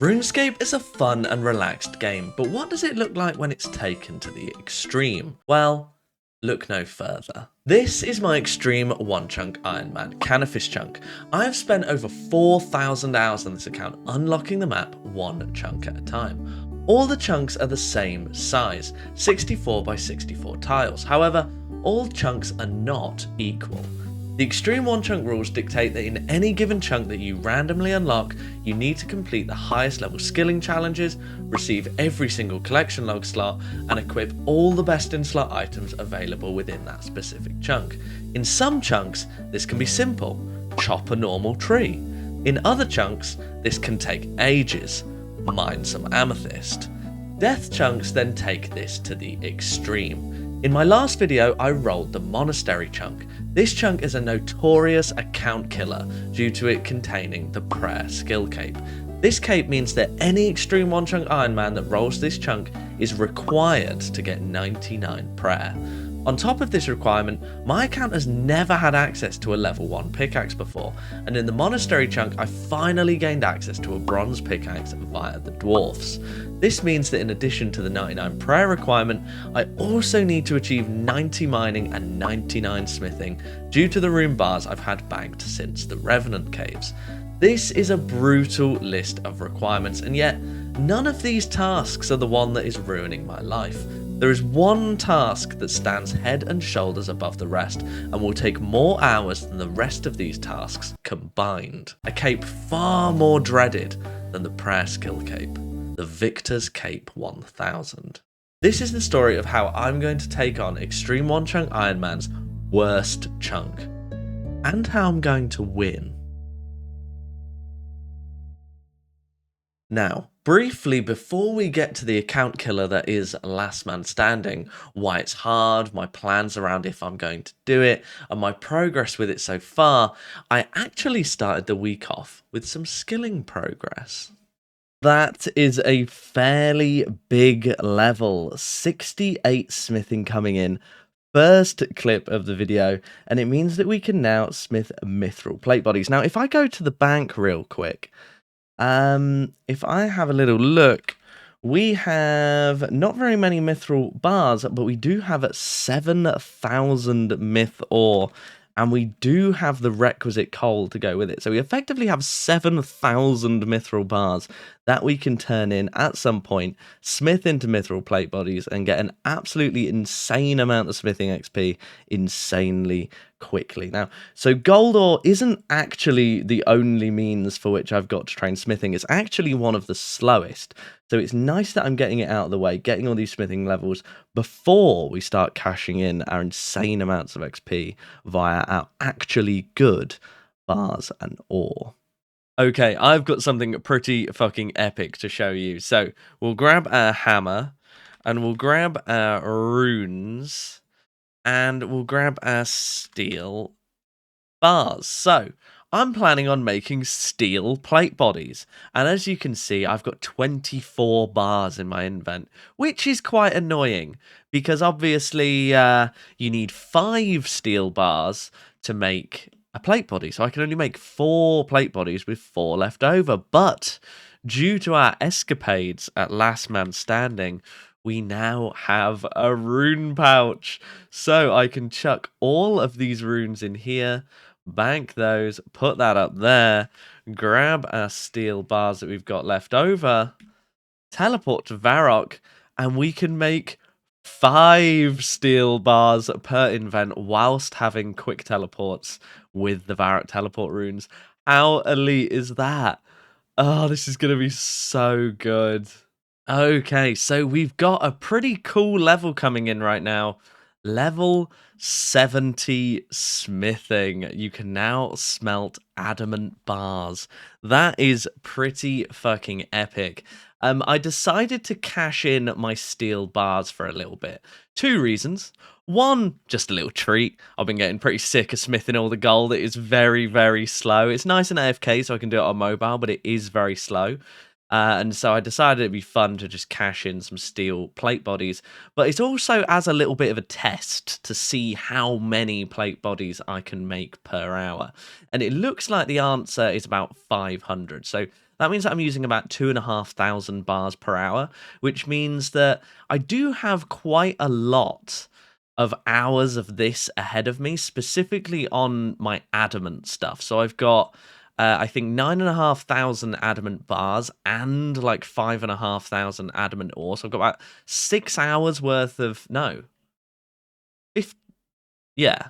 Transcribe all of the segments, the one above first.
RuneScape is a fun and relaxed game, but what does it look like when it's taken to the extreme? Well, look no further. This is my Xtreme Onechunk Ironman Canifis chunk. I have spent over 4,000 hours on this account unlocking the map one chunk at a time. All the chunks are the same size, 64 by 64 tiles. However, all chunks are not equal. The Xtreme Onechunk rules dictate that in any given chunk that you randomly unlock, you need to complete the highest level skilling challenges, receive every single collection log slot, and equip all the best in slot items available within that specific chunk. In some chunks, this can be simple, chop a normal tree. In other chunks, this can take ages, mine some amethyst. Death chunks then take this to the extreme. In my last video, I rolled the monastery chunk. This chunk is a notorious account killer due to it containing the prayer skill cape. This cape means that any Xtreme Onechunk Ironman that rolls this chunk is required to get 99 prayer. On top of this requirement, my account has never had access to a level 1 pickaxe before, and in the monastery chunk I finally gained access to a bronze pickaxe via the dwarfs. This means that in addition to the 99 prayer requirement, I also need to achieve 90 mining and 99 smithing due to the rune bars I've had banked since the Revenant caves. This is a brutal list of requirements, and yet none of these tasks are the one that is ruining my life. There is one task that stands head and shoulders above the rest and will take more hours than the rest of these tasks combined. A cape far more dreaded than the prayer skill cape, the Victor's Cape 1000. This is the story of how I'm going to take on Xtreme Onechunk Ironman's worst chunk, and how I'm going to win. Now, briefly before we get to the account killer that is Last Man Standing, why it's hard, my plans around if I'm going to do it, and my progress with it so far, I actually started the week off with some skilling progress. That is a fairly big level, 68 smithing coming in. First clip of the video, and it means that we can now smith mithril plate bodies. Now, if I go to the bank real quick, if I have a little look, we have not very many mithril bars, but we do have 7,000 myth ore, and we do have the requisite coal to go with it. So we effectively have 7,000 mithril bars that we can turn in at some point, smith into mithril plate bodies, and get an absolutely insane amount of smithing XP insanely quickly. Now, so gold ore isn't actually the only means for which I've got to train smithing. It's actually one of the slowest. So it's nice that I'm getting it out of the way, getting all these smithing levels before we start cashing in our insane amounts of XP via our actually good bars and ore. Okay, I've got something pretty fucking epic to show you. So we'll grab our hammer and we'll grab our runes and we'll grab our steel bars. So I'm planning on making steel plate bodies, and as you can see, I've got 24 bars in my invent, which is quite annoying because obviously you need 5 steel bars to make a plate body, so I can only make 4 plate bodies with 4 left over. But due to our escapades at Last Man Standing, we now have a rune pouch, so I can chuck all of these runes in here, bank those, put that up there, grab our steel bars that we've got left over, teleport to Varrock, and we can make 5 steel bars per invent whilst having quick teleports with the Varrock teleport runes. How elite is that? Oh, this is going to be so good. Okay, so we've got a pretty cool level coming in right now. Level 70 smithing. You can now smelt adamant bars. That is pretty fucking epic. I decided to cash in my steel bars for a little bit. 2 reasons. One, just a little treat. I've been getting pretty sick of smithing all the gold. It is very, very slow. It's nice in AFK so I can do it on mobile, but it is very slow. And so I decided it'd be fun to just cash in some steel plate bodies, but it's also as a little bit of a test to see how many plate bodies I can make per hour. And it looks like the answer is about 500. So that means that I'm using about 2,500 bars per hour, which means that I do have quite a lot of hours of this ahead of me, specifically on my adamant stuff. So I've got, I think, 9,500 adamant bars and like 5,500 adamant ore. So I've got about 6 hours worth of, no, if, yeah,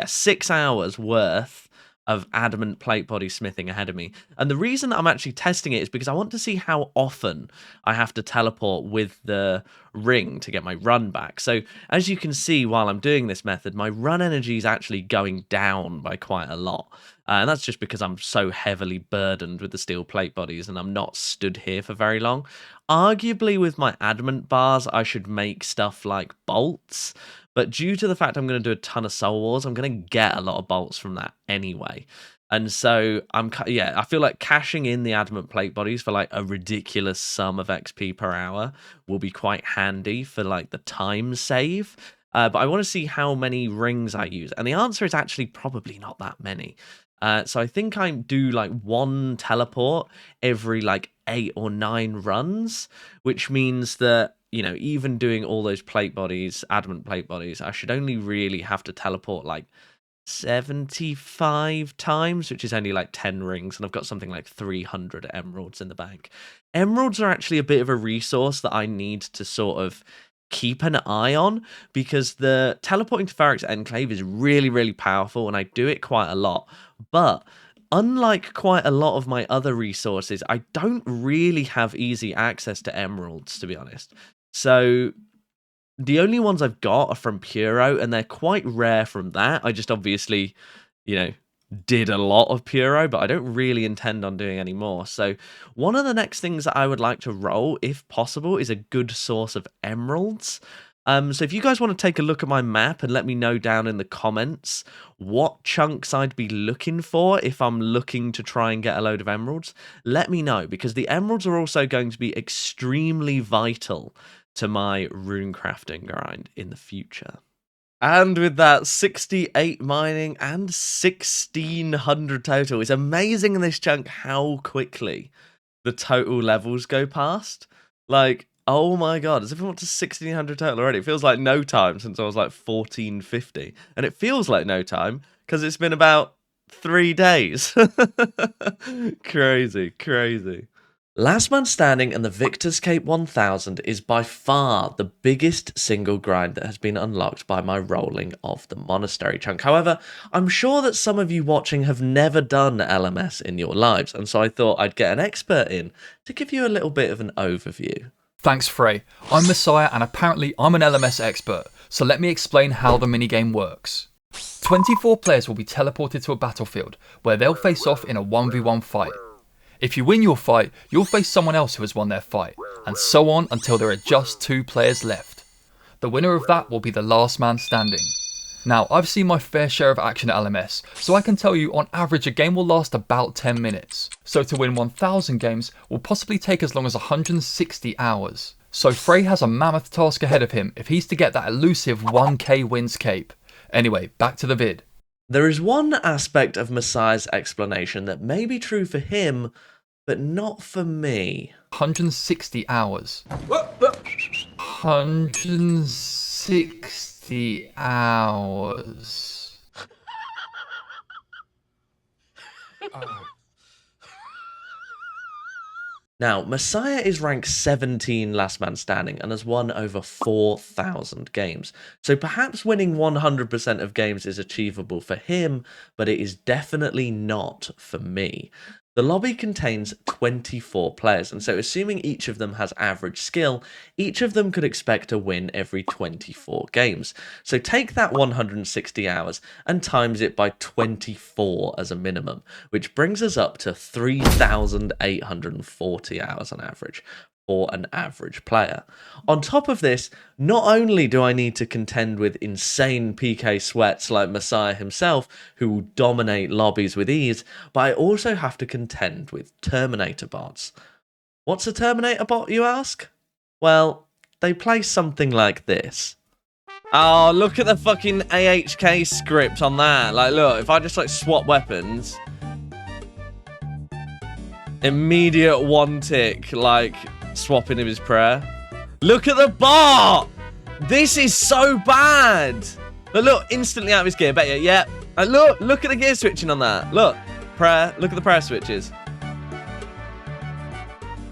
6 hours worth of adamant plate body smithing ahead of me. And the reason that I'm actually testing it is because I want to see how often I have to teleport with the ring to get my run back. So as you can see while I'm doing this method, my run energy is actually going down by quite a lot. And that's just because I'm so heavily burdened with the steel plate bodies and I'm not stood here for very long. Arguably with my adamant bars, I should make stuff like bolts. But due to the fact I'm going to do a ton of Soul Wars, I'm going to get a lot of bolts from that anyway. And so I feel like cashing in the adamant plate bodies for like a ridiculous sum of XP per hour will be quite handy for like the time save. But I want to see how many rings I use. And the answer is actually probably not that many. So I think I do like 1 teleport every like 8 or 9 runs, which means that, you know, even doing all those plate bodies, adamant plate bodies, I should only really have to teleport like 75 times, which is only like 10 rings, and I've got something like 300 emeralds in the bank. Emeralds are actually a bit of a resource that I need to sort of keep an eye on, because the teleporting to Farrick's Enclave is really, really powerful, and I do it quite a lot. But unlike quite a lot of my other resources, I don't really have easy access to emeralds, to be honest. So the only ones I've got are from Puro, and they're quite rare from that. I just obviously, you know, did a lot of Puro, but I don't really intend on doing any more. So one of the next things that I would like to roll, if possible, is a good source of emeralds. So if you guys want to take a look at my map and let me know down in the comments what chunks I'd be looking for if I'm looking to try and get a load of emeralds, let me know, because the emeralds are also going to be extremely vital to my rune crafting grind in the future. And with that, 68 mining and 1,600 total. It's amazing in this chunk how quickly the total levels go past. Like, oh my god, as if I went to 1,600 total already. It feels like no time since I was like 1,450. And it feels like no time because it's been about 3 days. Crazy, crazy. Last Man Standing and the Victor's Cape 1000 is by far the biggest single grind that has been unlocked by my rolling of the monastery chunk. However, I'm sure that some of you watching have never done LMS in your lives, and so I thought I'd get an expert in to give you a little bit of an overview. Thanks, Fray. I'm Messiah, and apparently I'm an LMS expert, so let me explain how the minigame works. 24 players will be teleported to a battlefield, where they'll face off in a 1v1 fight. If you win your fight, you'll face someone else who has won their fight, and so on until there are just 2 players left. The winner of that will be the last man standing. Now, I've seen my fair share of action at LMS, so I can tell you on average a game will last about 10 minutes. So to win 1,000 games will possibly take as long as 160 hours. So Fray has a mammoth task ahead of him if he's to get that elusive 1k wins cape. Anyway, back to the vid. There is one aspect of Messiah's explanation that may be true for him, but not for me. 160 hours. 160 hours. Now, Messiah is ranked 17 last man standing and has won over 4,000 games. So perhaps winning 100% of games is achievable for him, but it is definitely not for me. The lobby contains 24 players, and so assuming each of them has average skill, each of them could expect to win every 24 games. So take that 160 hours and times it by 24 as a minimum, which brings us up to 3,840 hours on average for an average player. On top of this, not only do I need to contend with insane PK sweats like Messiah himself, who will dominate lobbies with ease, but I also have to contend with Terminator bots. What's a Terminator bot, you ask? Well, they play something like this. Oh, look at the fucking AHK script on that. Like, look, if I just like swap weapons... Immediate one tick, like, swapping of his prayer. Look at the bar! This is so bad! Look, instantly out of his gear, bet you, yeah. Look at the gear switching on that. Look, prayer, look at the prayer switches.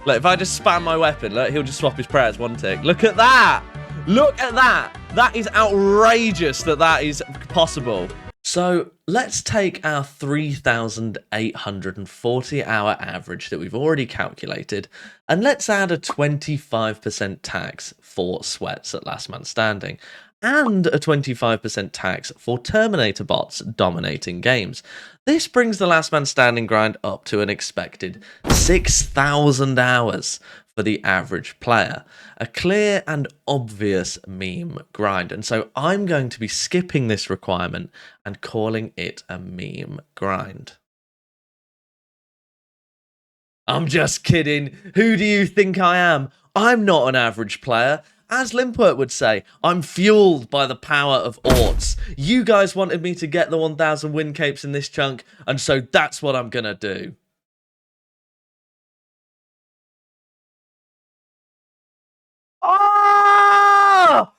Look, if I just spam my weapon, look, he'll just swap his prayers one tick. Look at that! Look at that! That is outrageous that is possible. So let's take our 3,840 hour average that we've already calculated, and let's add a 25% tax for sweats at last man standing, and a 25% tax for Terminator bots dominating games. This brings the last man standing grind up to an expected 6,000 hours for the average player. A clear and obvious meme grind. And so I'm going to be skipping this requirement and calling it a meme grind. I'm just kidding. Who do you think I am? I'm not an average player. As Limpwurt would say, I'm fueled by the power of orts. You guys wanted me to get the 1,000 win capes in this chunk, and so that's what I'm gonna do. Ah!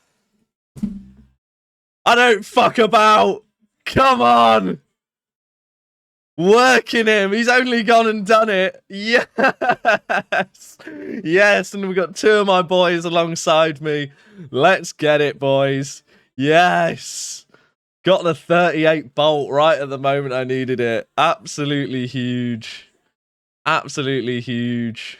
I don't fuck about. Come on. Working him. He's only gone and done it. Yes. Yes, and we've got two of my boys alongside me. Let's get it, boys. Yes. Got the 38 bolt right at the moment I needed it. Absolutely huge. Absolutely huge.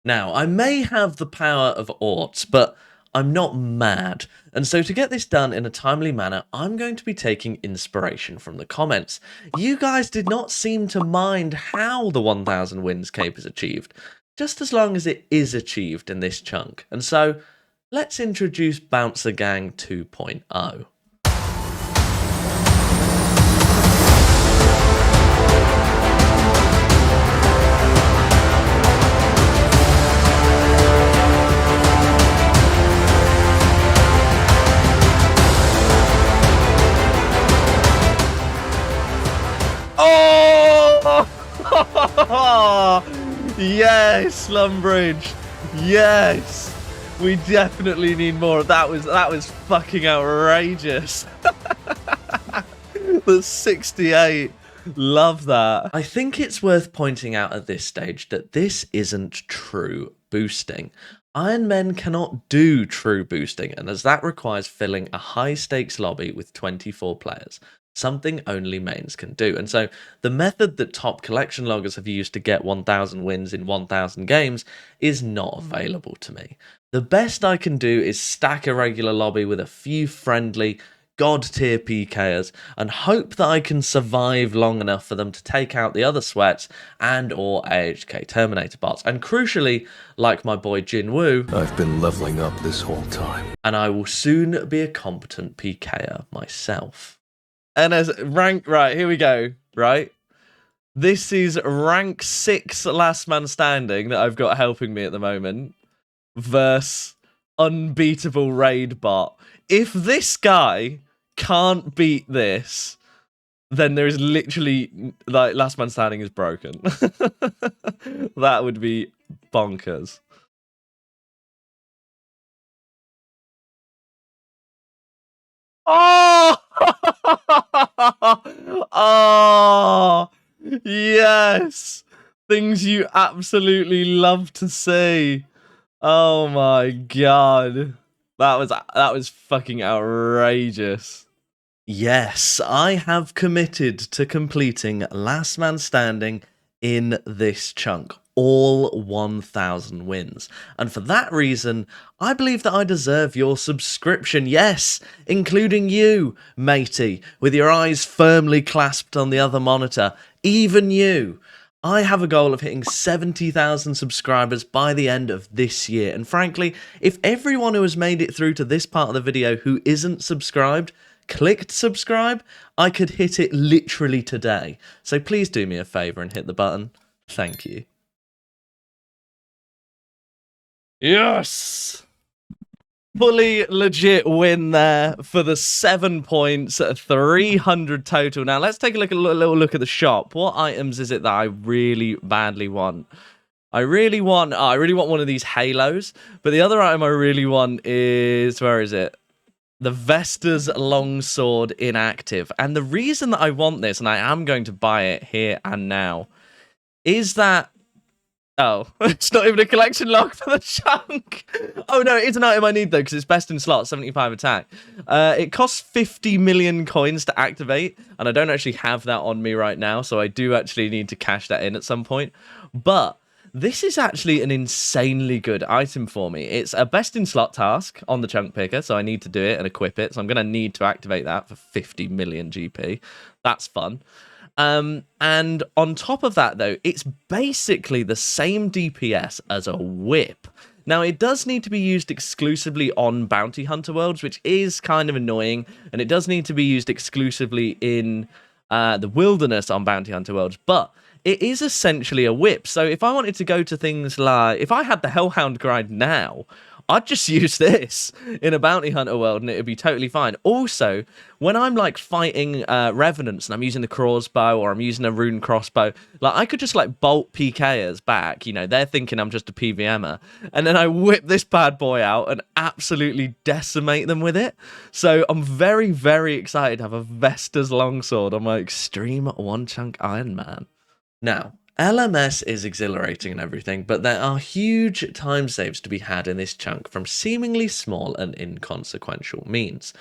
Now, I may have the power of orts, but I'm not mad. And so to get this done in a timely manner, I'm going to be taking inspiration from the comments. You guys did not seem to mind how the 1,000 wins cape is achieved, just as long as it is achieved in this chunk. And so let's introduce Bouncer Gang 2.0. Oh! Yes, Lumbridge. Yes. We definitely need more. That was fucking outrageous. The 68. Love that. I think it's worth pointing out at this stage that this isn't true boosting. Iron Men cannot do true boosting, and as that requires filling a high stakes lobby with 24 players. Something only mains can do. And so the method that top collection loggers have used to get 1,000 wins in 1,000 games is not available to me. The best I can do is stack a regular lobby with a few friendly god tier PKers and hope that I can survive long enough for them to take out the other sweats and or AHK Terminator bots. And crucially, like my boy Jinwoo, I've been leveling up this whole time. And I will soon be a competent PKer myself. And as rank, right, here we go, right? This is rank 6 last man standing that I've got helping me at the moment versus unbeatable raid bot. If this guy can't beat this, then there is literally, like, last man standing is broken. That would be bonkers. Oh! Oh! Yes! Things you absolutely love to see. Oh my god. That was fucking outrageous. Yes, I have committed to completing Last Man Standing in this chunk. All 1,000 wins. And for that reason, I believe that I deserve your subscription. Yes, including you, matey, with your eyes firmly clasped on the other monitor. Even you. I have a goal of hitting 70,000 subscribers by the end of this year. And frankly, if everyone who has made it through to this part of the video who isn't subscribed clicked subscribe, I could hit it literally today. So please do me a favor and hit the button. Thank you. Yes! Fully legit win there for the 7 points, 300 total. Now, let's take a little look at the shop. What items is it that I really badly want? I really want one of these halos, but the other item I really want is, where is it? The Vesta's Longsword Inactive. And the reason that I want this, and I am going to buy it here and now, is that... Oh, it's not even a collection log for the chunk. Oh, no, it's an item I need, though, because it's best in slot, 75 attack. It costs 50 million coins to activate, and I don't actually have that on me right now, so I do actually need to cash that in at some point. But this is actually an insanely good item for me. It's a best in slot task on the chunk picker, so I need to do it and equip it, so I'm going to need to activate that for 50 million GP. That's fun. And on top of that, though, it's basically the same DPS as a whip. Now, it does need to be used exclusively on Bounty Hunter worlds, which is kind of annoying, and it does need to be used exclusively in the wilderness on Bounty Hunter worlds, but it is essentially a whip. So if I wanted to go to things like, if I had the Hellhound grind now, I'd just use this in a Bounty Hunter world and it would be totally fine. Also, when I'm like fighting Revenants and I'm using the crossbow or I'm using a rune crossbow, like I could just like bolt PKers back, you know, they're thinking I'm just a PVMer, and then I whip this bad boy out and absolutely decimate them with it. So I'm very, very excited to have a Vesta's Longsword on my Xtreme Onechunk Ironman. Now, LMS is exhilarating and everything, but there are huge time saves to be had in this chunk from seemingly small and inconsequential means.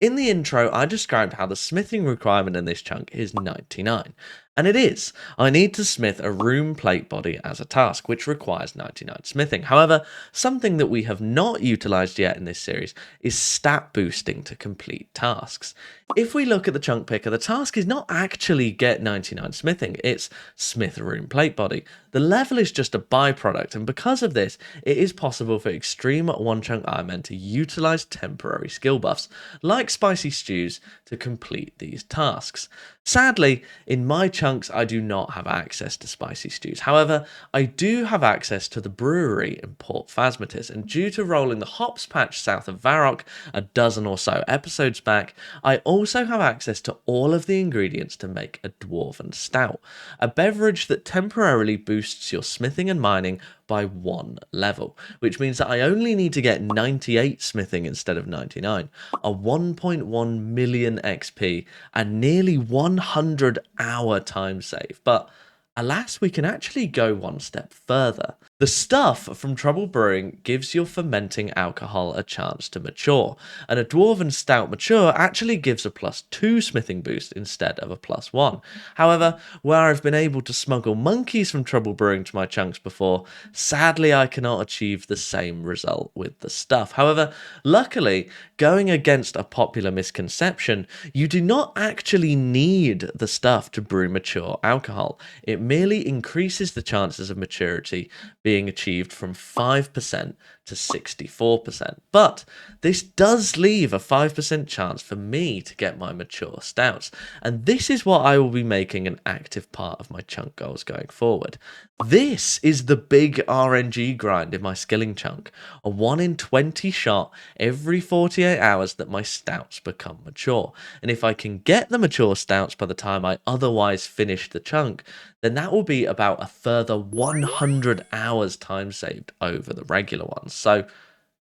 In the intro, I described how the smithing requirement in this chunk is 99. And it is. I need to smith a room plate body as a task, which requires 99 smithing. However, something that we have not utilised yet in this series is stat boosting to complete tasks. If we look at the chunk picker, the task is not actually get 99 smithing, it's smith a room plate body. The level is just a byproduct, and because of this, it is possible for Xtreme Onechunk Ironman to utilise temporary skill buffs, like spicy stews, to complete these tasks. Sadly, in my chunks, I do not have access to spicy stews. However, I do have access to the brewery in Port Phasmatis, and due to rolling the hops patch south of Varrock a dozen or so episodes back, I also have access to all of the ingredients to make a dwarven stout, a beverage that temporarily boosts your smithing and mining by 1 level, which means that I only need to get 98 smithing instead of 99, a 1.1 million XP, and nearly 100 hour time save. But alas, we can actually go one step further. The stuff from Trouble Brewing gives your fermenting alcohol a chance to mature, and a Dwarven Stout Mature actually gives a +2 smithing boost instead of a +1. However, where I've been able to smuggle monkeys from Trouble Brewing to my chunks before, sadly I cannot achieve the same result with the stuff. However, luckily, going against a popular misconception, you do not actually need the stuff to brew mature alcohol. It merely increases the chances of maturity being achieved from 5% to 64%. But this does leave a 5% chance for me to get my mature stouts, and this is what I will be making an active part of my chunk goals going forward. This is the big RNG grind in my skilling chunk, a 1 in 20 shot every 48 hours that my stouts become mature, and if I can get the mature stouts by the time I otherwise finish the chunk, then that will be about a further 100 hours time saved over the regular ones. So,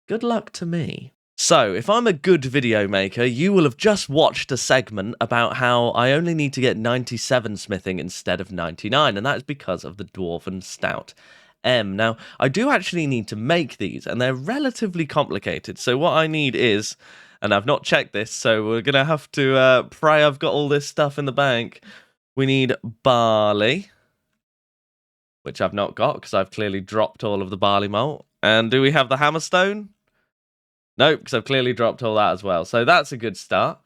good luck to me. So, if I'm a good video maker, you will have just watched a segment about how I only need to get 97 smithing instead of 99, and that is because of the Dwarven Stout M. Now, I do actually need to make these, and they're relatively complicated, so what I need is, and I've not checked this, so we're going to have to pray I've got all this stuff in the bank. We need barley, which I've not got because I've clearly dropped all of the barley malt. And do we have the hammerstone? Nope, because I've clearly dropped all that as well. So that's a good start.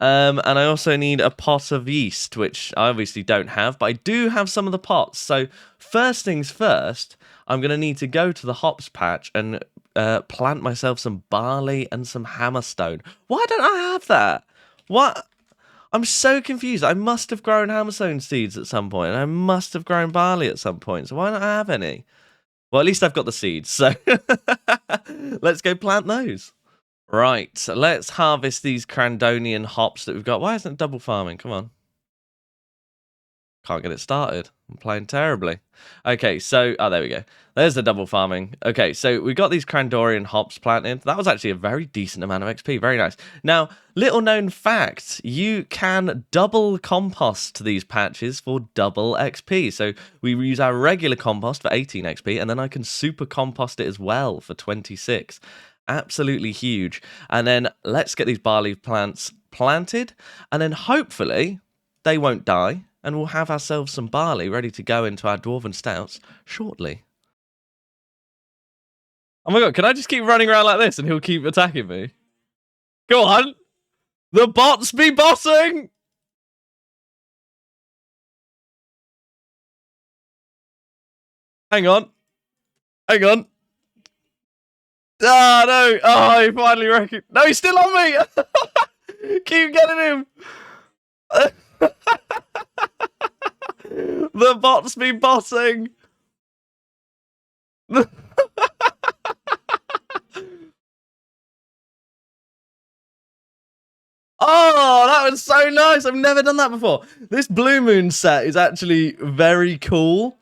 And I also need a pot of yeast, which I obviously don't have, but I do have some of the pots. So first things first, I'm going to need to go to the hops patch and plant myself some barley and some hammerstone. Why don't I have that? What? I'm so confused. I must have grown hammerstone seeds at some point, and I must have grown barley at some point. So why not have any? Well, at least I've got the seeds, so let's go plant those. Right, so let's harvest these Crandonian hops that we've got. Why isn't it double farming? Come on. Can't get it started. I'm playing terribly. Okay, so... Oh, there we go. There's the double farming. Okay, so we got these Crandorian hops planted. That was actually a very decent amount of XP. Very nice. Now, little known fact, you can double compost these patches for double XP. So we use our regular compost for 18 XP, and then I can super compost it as well for 26. Absolutely huge. And then let's get these barley plants planted, and then hopefully they won't die, and we'll have ourselves some barley ready to go into our dwarven stouts shortly. Oh my god, can I just keep running around like this and he'll keep attacking me? Go on! The bots be bossing! Hang on. Hang on. Ah, no! Oh, he finally reckoned. No, he's still on me! Keep getting him! The bots be bossing! Oh, that was so nice. I've never done that before. This Blue Moon set is actually very cool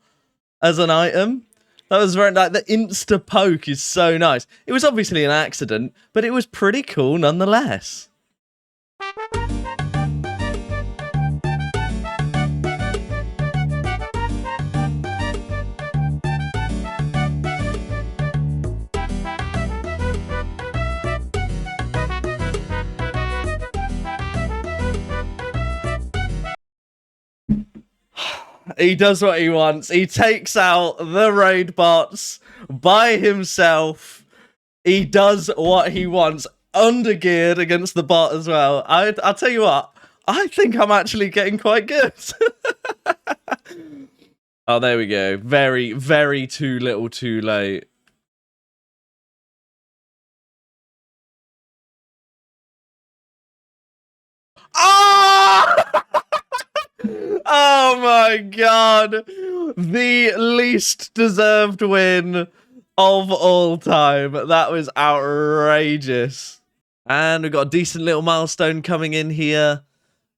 as an item. That was very, like, the insta poke is so nice. It was obviously an accident, but it was pretty cool nonetheless. He does what he wants. He takes out the raid bots by himself. He does what he wants. Undergeared against the bot as well. I'll tell you what. I think I'm actually getting quite good. Oh, there we go. Very, very too little too late. Oh! Oh my god. The least deserved win of all time. That was outrageous. And we've got a decent little milestone coming in here.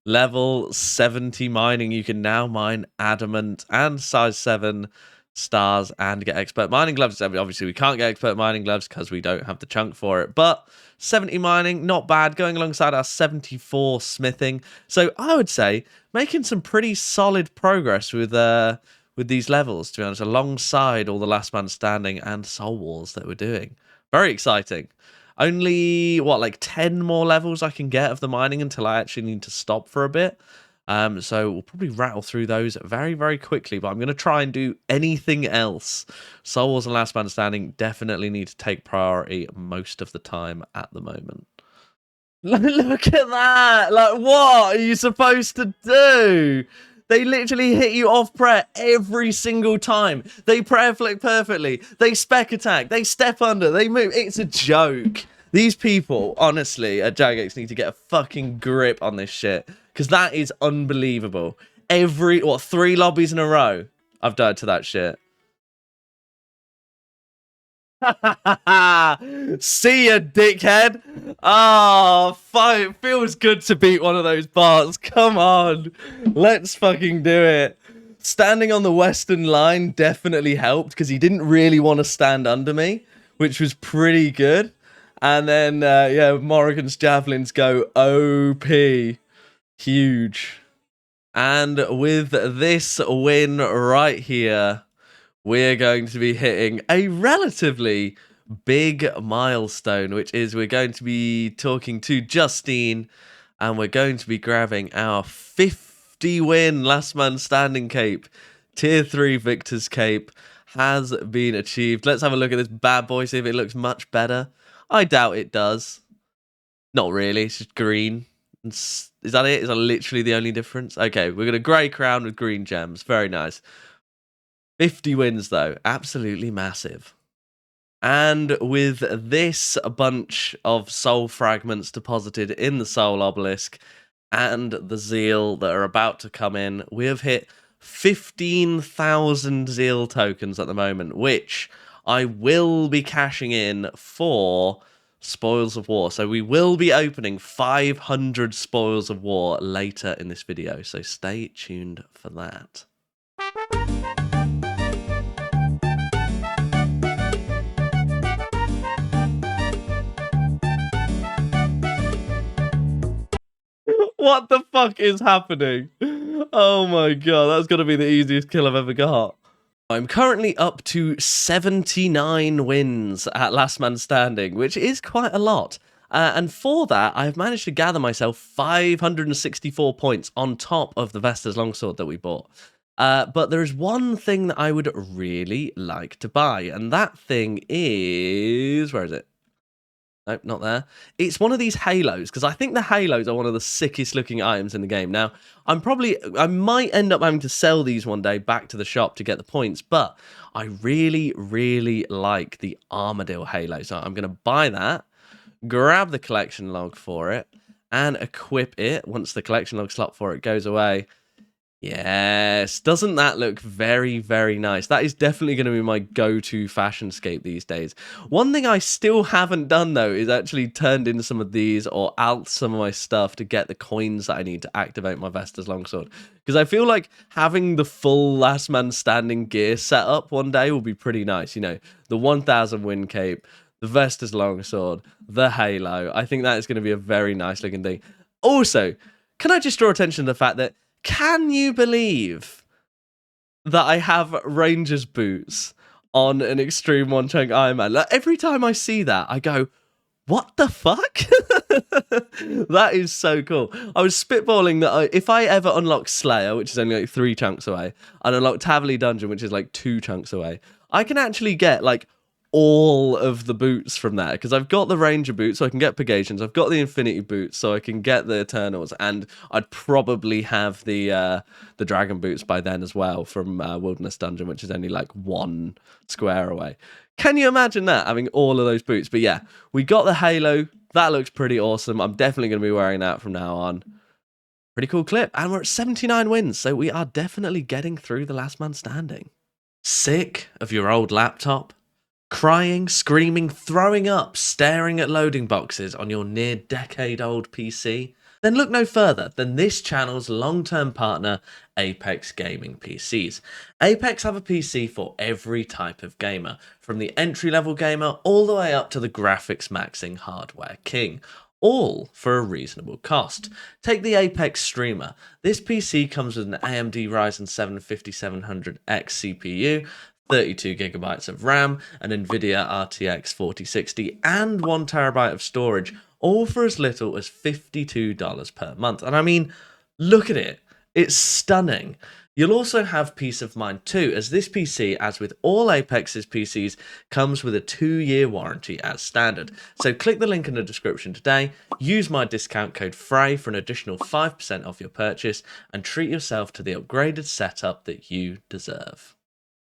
Level 70 mining. You can now mine adamant and size 7 stars and get expert mining gloves. Obviously, we can't get expert mining gloves because we don't have the chunk for it. But 70 mining, not bad. Going alongside our 74 smithing. So I would say making some pretty solid progress with these levels, to be honest, alongside all the last man standing and soul wars that we're doing. Very exciting. Only, what, like 10 more levels I can get of the mining until I actually need to stop for a bit. So we'll probably rattle through those very, very quickly, but I'm going to try and do anything else. Soul Wars and Last Man Standing definitely need to take priority most of the time at the moment. Look at that! Like, what are you supposed to do? They literally hit you off prayer every single time. They prayer flick perfectly. They spec attack. They step under. They move. It's a joke. These people, honestly, at Jagex need to get a fucking grip on this shit. Because that is unbelievable. 3 lobbies in a row, I've died to that shit. See ya, dickhead. Oh, fine. It feels good to beat one of those bots. Come on. Let's fucking do it. Standing on the western line definitely helped because he didn't really want to stand under me, which was pretty good. And then, yeah, Morrigan's javelins go OP. Huge. And with this win right here, we're going to be hitting a relatively big milestone, which is we're going to be talking to Justine, and we're going to be grabbing our 50 win last man standing cape. Tier 3 Victor's cape has been achieved. Let's have a look at this bad boy, see if it looks much better. I doubt it does. Not really, it's just green. Is that it? Is that literally the only difference? Okay, we've got a grey crown with green gems. Very nice. 50 wins, though. Absolutely massive. And with this bunch of soul fragments deposited in the soul obelisk and the zeal that are about to come in, we have hit 15,000 zeal tokens at the moment, which I will be cashing in for Spoils of War. So we will be opening 500 Spoils of War later in this video. So stay tuned for that. What the fuck is happening? Oh my god, that's got to be the easiest kill I've ever got. I'm currently up to 79 wins at Last Man Standing, which is quite a lot. And for that, I've managed to gather myself 564 points on top of the Vestas Longsword that we bought. But there is one thing that I would really like to buy, and that thing is... Where is it? Nope, not there. It's one of these halos, because I think the halos are one of the sickest looking items in the game. Now, I might end up having to sell these one day back to the shop to get the points, but I really, really like the Armadillo halo. So I'm going to buy that, grab the collection log for it, and equip it once the collection log slot for it goes away. Yes, doesn't that look very, very nice? That is definitely going to be my go-to fashion scape these days. One thing I still haven't done, though, is actually turned in some of these or out some of my stuff to get the coins that I need to activate my Vestas Longsword. Because I feel like having the full Last Man Standing gear set up one day will be pretty nice. You know, the 1000 win cape, the Vestas Longsword, the halo. I think that is going to be a very nice looking thing. Also, can I just draw attention to the fact that can you believe that I have Ranger's boots on an Xtreme Onechunk Ironman? Like, every time I see that, I go, what the fuck? That is so cool. I was spitballing that if I ever unlock Slayer, which is only like 3 chunks away, and unlock Tavily Dungeon, which is like 2 chunks away, I can actually get like all of the boots from there, because I've got the Ranger boots, so I can get Purgations. I've got the Infinity boots, so I can get the Eternals, and I'd probably have the Dragon boots by then as well from Wilderness Dungeon, which is only like 1 square away. Can you imagine that, having all of those boots? But yeah, we got the halo. That looks pretty awesome. I'm definitely going to be wearing that from now on. Pretty cool clip, and we're at 79 wins, so we are definitely getting through the Last Man Standing. Sick of your old laptop? Crying, screaming, throwing up, staring at loading boxes on your near-decade-old PC? Then look no further than this channel's long-term partner, Apex Gaming PCs. Apex have a PC for every type of gamer, from the entry-level gamer all the way up to the graphics-maxing hardware king, all for a reasonable cost. Take the Apex Streamer. This PC comes with an AMD Ryzen 7 5700X CPU, 32GB of RAM, an NVIDIA RTX 4060, and 1TB of storage, all for as little as $52 per month. And I mean, look at it. It's stunning. You'll also have peace of mind too, as this PC, as with all Apex's PCs, comes with a 2-year warranty as standard. So click the link in the description today, use my discount code Fray for an additional 5% off your purchase, and treat yourself to the upgraded setup that you deserve.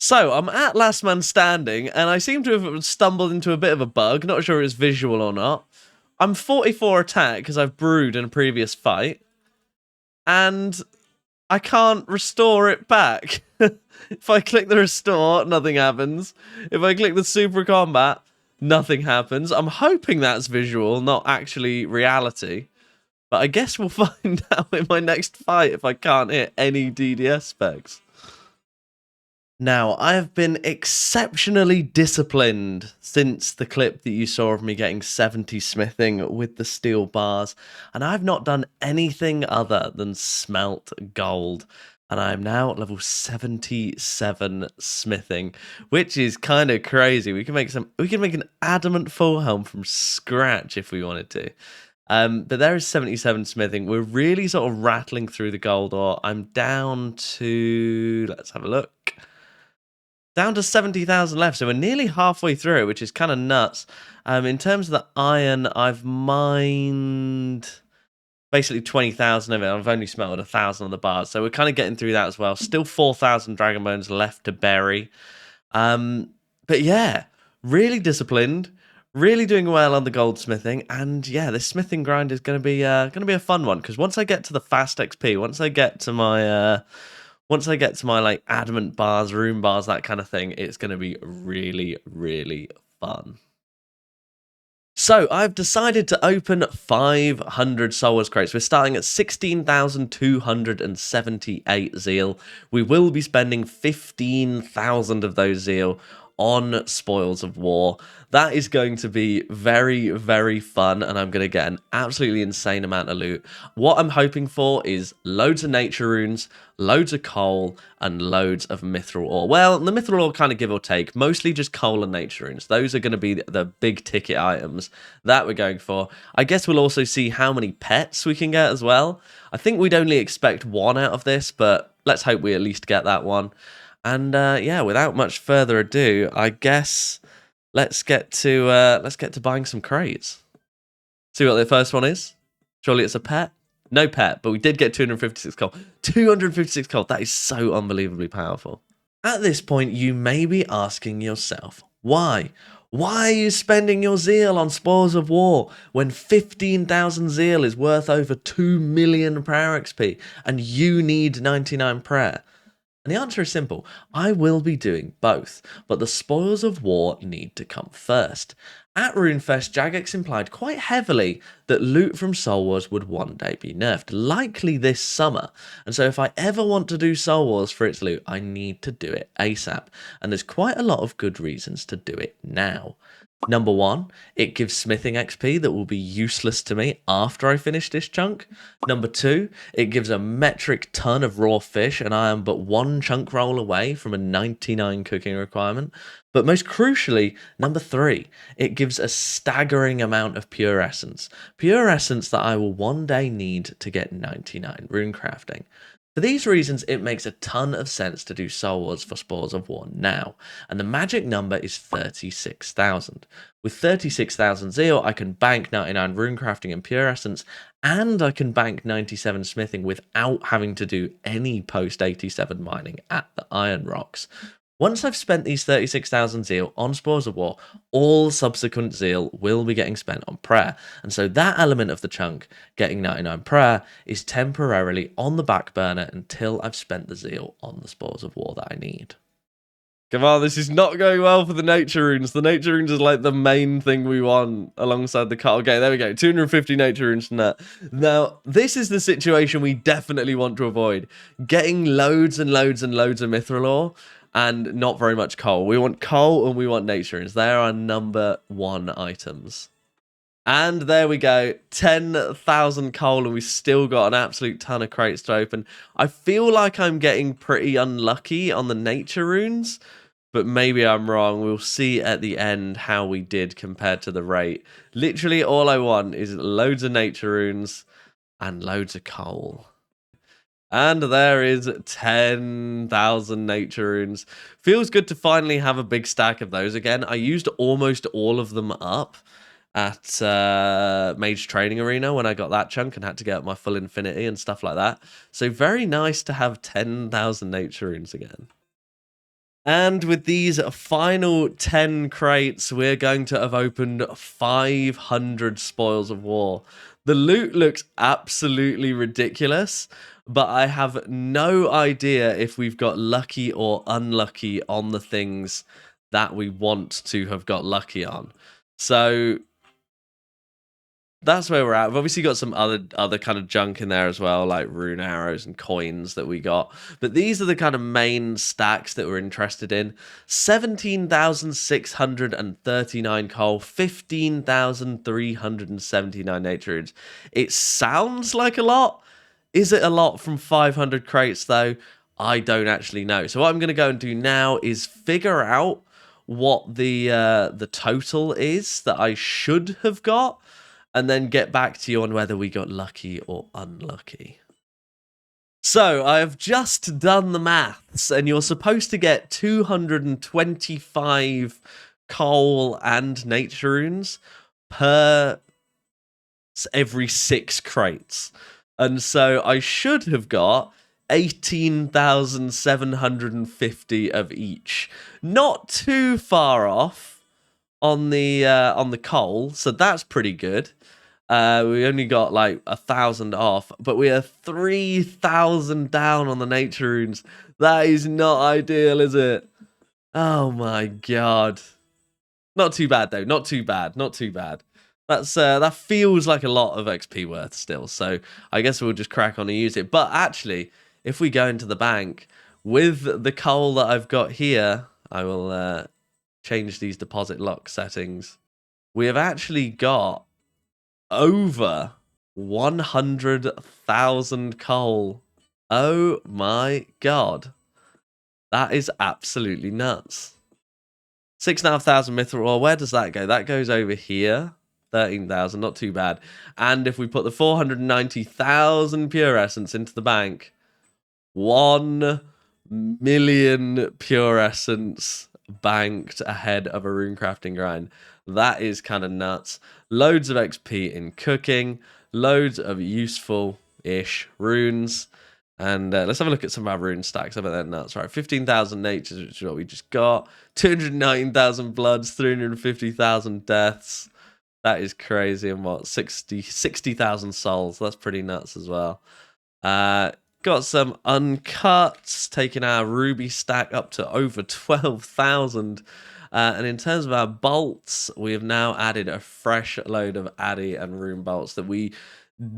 So, I'm at Last Man Standing, and I seem to have stumbled into a bit of a bug. Not sure it's visual or not. I'm 44 attack because I've brewed in a previous fight, and I can't restore it back. If I click the restore, nothing happens. If I click the super combat, nothing happens. I'm hoping that's visual, not actually reality. But I guess we'll find out in my next fight if I can't hit any DDS specs. Now, I have been exceptionally disciplined since the clip that you saw of me getting 70 smithing with the steel bars, and I've not done anything other than smelt gold. And I am now at level 77 smithing, which is kind of crazy. We can make an adamant full helm from scratch if we wanted to. But there is 77 smithing. We're really sort of rattling through the gold ore. I'm down to, let's have a look. Down to 70,000 left, so we're nearly halfway through, which is kind of nuts. In terms of the iron, I've mined basically 20,000 of it. I've only smelted 1,000 of the bars, so we're kind of getting through that as well. Still 4,000 dragon bones left to bury. But yeah, really disciplined, really doing well on the goldsmithing, and yeah, this smithing grind is going to be a fun one, because once I get to the fast XP, once I get to my like adamant bars, room bars, that kind of thing, it's going to be really, really fun. So I've decided to open 500 Soul Wars crates. We're starting at 16,278 zeal. We will be spending 15,000 of those zeal on Spoils of War. That is going to be very, very fun, and I'm going to get an absolutely insane amount of loot. What I'm hoping for is loads of nature runes, loads of coal, and loads of mithril ore. Well, the mithril ore kind of give or take, mostly just coal and nature runes. Those are going to be the big ticket items that we're going for. I guess we'll also see how many pets we can get as well. I think we'd only expect one out of this, but let's hope we at least get that one. And yeah, without much further ado, I guess let's get to buying some crates. See what the first one is? Surely it's a pet? No pet, but we did get 256 coal. 256 coal, that is so unbelievably powerful. At this point, you may be asking yourself, why? Why are you spending your zeal on Spoils of War when 15,000 zeal is worth over 2 million prayer XP and you need 99 prayer? And the answer is simple. I will be doing both, but the Spoils of War need to come first. At RuneFest, Jagex implied quite heavily that loot from Soul Wars would one day be nerfed, likely this summer. And so if I ever want to do Soul Wars for its loot, I need to do it ASAP. And there's quite a lot of good reasons to do it now. Number one, it gives smithing XP that will be useless to me after I finish this chunk. Number two, it gives a metric ton of raw fish, and I am but one chunk roll away from a 99 cooking requirement. But most crucially, number three, it gives a staggering amount of pure essence. Pure essence that I will one day need to get 99 rune crafting. For these reasons, it makes a ton of sense to do Soul Wars for Spoils of War now, and the magic number is 36,000. With 36,000 zeal, I can bank 99 rune crafting and pure essence, and I can bank 97 smithing without having to do any post-87 mining at the Iron Rocks. Once I've spent these 36,000 zeal on Spoils of War, all subsequent zeal will be getting spent on prayer. And so that element of the chunk, getting 99 prayer, is temporarily on the back burner until I've spent the zeal on the Spoils of War that I need. Come on, this is not going well for the nature runes. The nature runes is like the main thing we want alongside the cut. Okay, there we go. 250 nature runes from that. Now, this is the situation we definitely want to avoid. Getting loads and loads and loads of mithril ore and not very much coal. We want coal and we want nature runes. They are our number one items. And there we go, 10,000 coal, and we've still got an absolute ton of crates to open. I feel like I'm getting pretty unlucky on the nature runes, but maybe I'm wrong. We'll see at the end how we did compared to the rate. Literally all I want is loads of nature runes and loads of coal. And there is 10,000 nature runes. Feels good to finally have a big stack of those again. I used almost all of them up at Mage Training Arena when I got that chunk and had to get up my full infinity and stuff like that. So very nice to have 10,000 nature runes again. And with these final 10 crates, we're going to have opened 500 Spoils of War. The loot looks absolutely ridiculous, but I have no idea if we've got lucky or unlucky on the things that we want to have got lucky on. So that's where we're at. We've obviously got some other kind of junk in there as well, like rune arrows and coins that we got. But these are the kind of main stacks that we're interested in. 17,639 coal, 15,379 nature runes. It sounds like a lot. Is it a lot from 500 crates though? I don't actually know. So what I'm going to go and do now is figure out what the total is that I should have got, and then get back to you on whether we got lucky or unlucky. So I have just done the maths, and you're supposed to get 225 coal and nature runes per every 6 crates. And so I should have got 18,750 of each. Not too far off on the coal, so that's pretty good. We only got like 1,000 off, but we are 3,000 down on the nature runes. That is not ideal, is it? Oh my god. Not too bad though. Not too bad. Not too bad. that feels like a lot of XP worth still. So I guess we'll just crack on and use it. But actually, if we go into the bank with the coal that I've got here, I will change these deposit lock settings. We have actually got over 100,000 coal. Oh my god. That is absolutely nuts. 6,500 mithril ore. Where does that go? That goes over here. 13,000, not too bad. And if we put the 490,000 pure essence into the bank, 1 million pure essence banked ahead of a rune crafting grind. That is kind of nuts. Loads of XP in cooking, loads of useful-ish runes. And let's have a look at some of our rune stacks. I bet they're nuts. Right, 15,000 natures, which is what we just got. 219,000 bloods, 350,000 deaths. That is crazy. And what, 60,000 souls. That's pretty nuts as well. Got some uncuts, taking our ruby stack up to over 12,000. And in terms of our bolts, we have now added a fresh load of Addy and rune bolts that we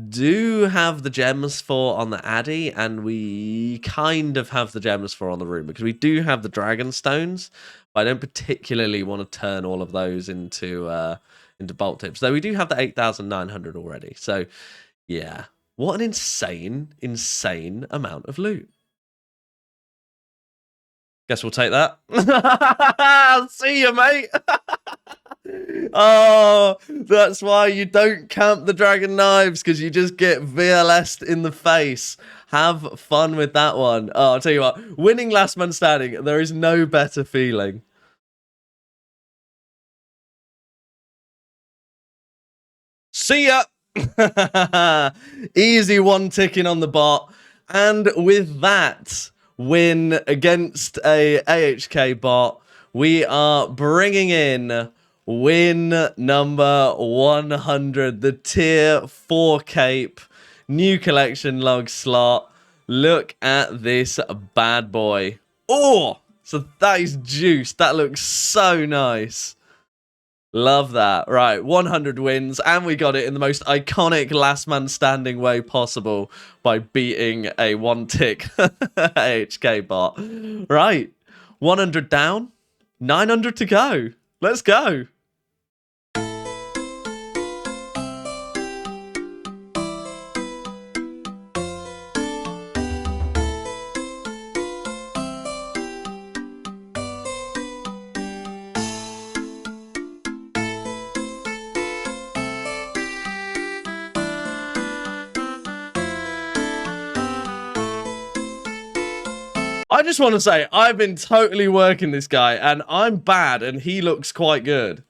do have the gems for on the Addy, and we kind of have the gems for on the rune, because we do have the dragon stones, but I don't particularly want to turn all of those into bolt tips, though we do have the 8,900 already. So yeah, what an insane amount of loot. Guess we'll take that. See you, mate. Oh, that's why you don't camp the dragon knives, because you just get VLS'd in the face. Have fun with that one. Oh, I'll tell you what, winning last man standing, there is no better feeling. See ya. Easy one ticking on the bot. And with that win against a AHK bot, we are bringing in win number 100, the tier 4 cape, new collection log slot. Look at this bad boy. Oh, so that is juice. That looks so nice. Love that. Right, 100 wins, and we got it in the most iconic last man standing way possible by beating a one-tick AHK bot. Right, 100 down, 900 to go. Let's go. I just want to say, I've been totally working this guy, and I'm bad, and he looks quite good.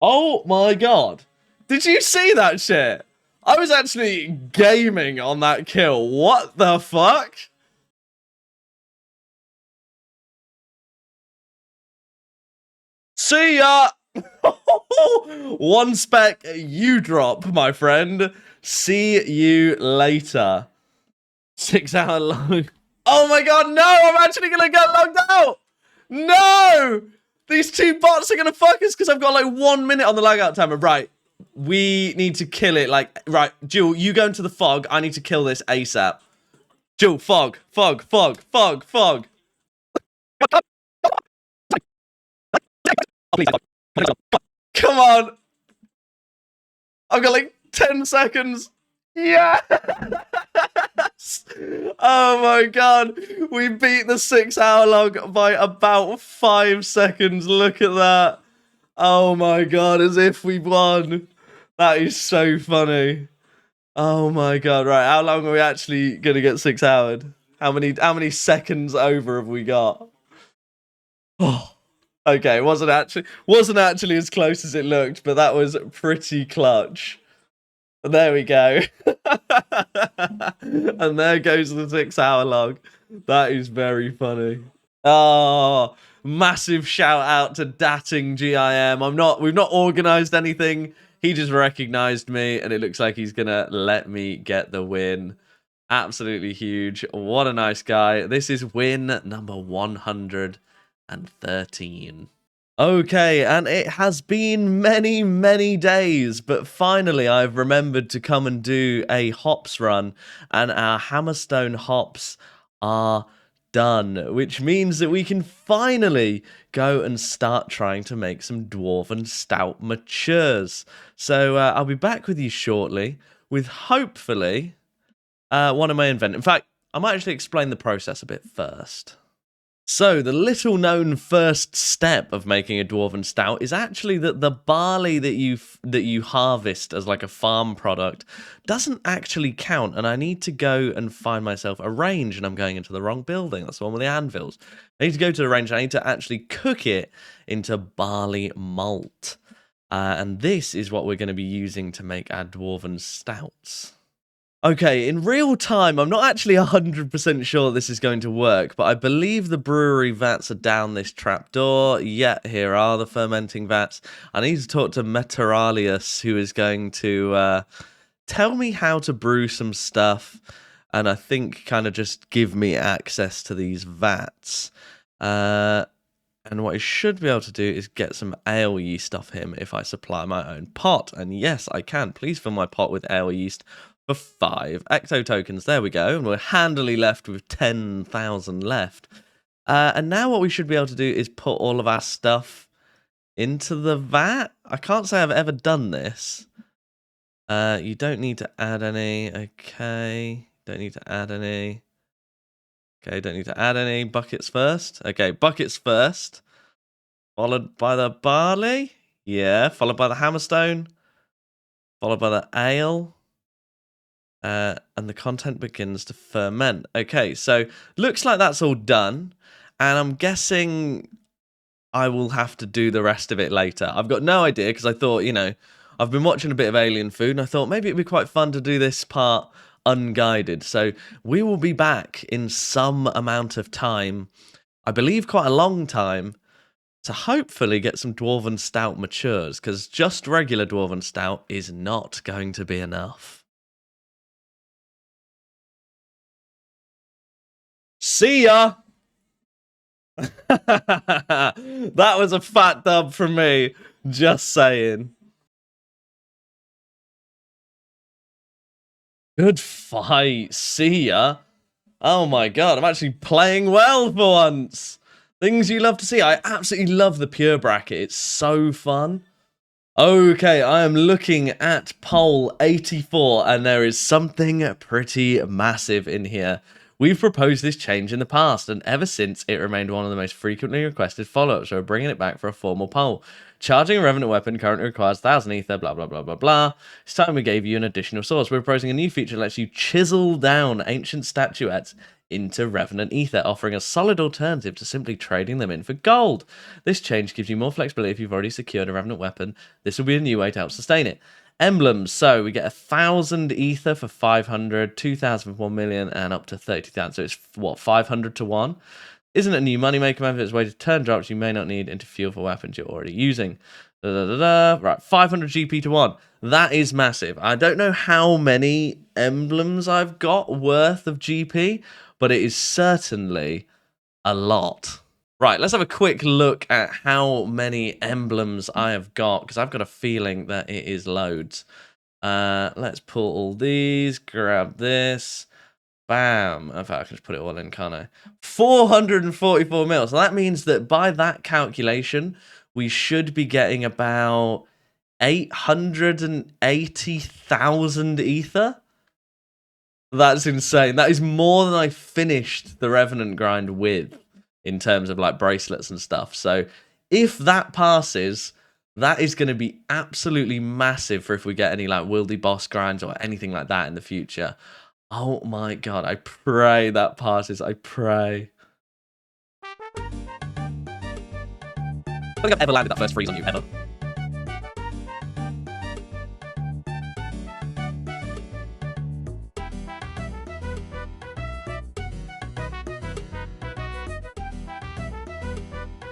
Oh my god. Did you see that shit? I was actually gaming on that kill. What the fuck? See ya! One spec, you drop, my friend. See you later. 6 hour long. Oh my god, no! I'm actually gonna get logged out! No! These two bots are gonna fuck us because I've got like 1 minute on the lag out timer. Right, we need to kill it. Like, right, Jewel, you go into the fog. I need to kill this ASAP. Jewel, fog. Come on. I've got like 10 seconds. Yeah. Oh my god, we beat the 6 hour log by about 5 seconds. Look at that. Oh my god, as if we won. That is so funny. Oh my god. Right, how long are we actually gonna get 6 houred? How many seconds over have we got? Oh. Okay, it wasn't actually as close as it looked, but that was pretty clutch. There we go. And there goes the 6-hour log. That is very funny. Oh, massive shout out to Dating GIM. We've not organized anything. He just recognized me, and it looks like he's gonna let me get the win. Absolutely huge. What a nice guy. This is win number 113. Okay, and it has been many, many days, but finally I've remembered to come and do a hops run, and our Hammerstone hops are done, which means that we can finally go and start trying to make some Dwarven Stout matures. So I'll be back with you shortly with hopefully one of my invent. In fact, I might actually explain the process a bit first. So, the little known first step of making a Dwarven Stout is actually that the barley that you harvest as like a farm product doesn't actually count, and I need to go and find myself a range, and I'm going into the wrong building. That's the one with the anvils. I need to go to the range, I need to actually cook it into barley malt. And this is what we're going to be using to make our Dwarven Stouts. Okay, in real time, I'm not actually 100% sure this is going to work, but I believe the brewery vats are down this trapdoor. Yeah, here are the fermenting vats. I need to talk to Meteralius, who is going to tell me how to brew some stuff, and I think kind of just give me access to these vats. And what I should be able to do is get some ale yeast off him if I supply my own pot. And yes, I can. Please fill my pot with ale yeast for 5 Ecto tokens. There we go. And we're handily left with 10,000 left. And now what we should be able to do is put all of our stuff into the vat. I can't say I've ever done this. You don't need to add any. Okay. Don't need to add any. Okay, don't need to add any. Buckets first. Okay, buckets first. Followed by the barley. Yeah, followed by the hammerstone. Followed by the ale. And the content begins to ferment. Okay, so looks like that's all done. And I'm guessing I will have to do the rest of it later. I've got no idea because I thought, I've been watching a bit of Alien Food and I thought maybe it'd be quite fun to do this part unguided. So we will be back in some amount of time, I believe quite a long time, to hopefully get some Dwarven Stout matures, because just regular Dwarven Stout is not going to be enough. See ya! That was a fat dub from me. Just saying. Good fight. See ya. Oh my god, I'm actually playing well for once. Things you love to see. I absolutely love the pure bracket. It's so fun. Okay, I am looking at poll 84, and there is something pretty massive in here. We've proposed this change in the past, and ever since, it remained one of the most frequently requested follow-ups, so we're bringing it back for a formal poll. Charging a Revenant weapon currently requires 1,000 ether, blah, blah, blah, blah, blah. It's time we gave you an additional source. We're proposing a new feature that lets you chisel down ancient statuettes into Revenant ether, offering a solid alternative to simply trading them in for gold. This change gives you more flexibility if you've already secured a Revenant weapon. This will be a new way to help sustain it. Emblems, so we get 1,000 ether for 500, 2,000 for 1 million, and up to 30,000. So it's, what, 500 to 1? Isn't a new moneymaker method. It's a way to turn drops you may not need into fuel for weapons you're already using. Right, 500 GP to 1. That is massive. I don't know how many emblems I've got worth of GP, but it is certainly a lot. Right, let's have a quick look at how many emblems I have got, because I've got a feeling that it is loads. Let's pull all these, grab this, bam. In fact, I can just put it all in, can't I? 444 mil. So that means that by that calculation, we should be getting about 880,000 ether. That's insane. That is more than I finished the Revenant grind with, in terms of like bracelets and stuff. So if that passes, that is going to be absolutely massive for if we get any like Wildy boss grinds or anything like that in the future. Oh my god, I pray that passes. I pray. don't think I've ever landed that first freeze on you, ever.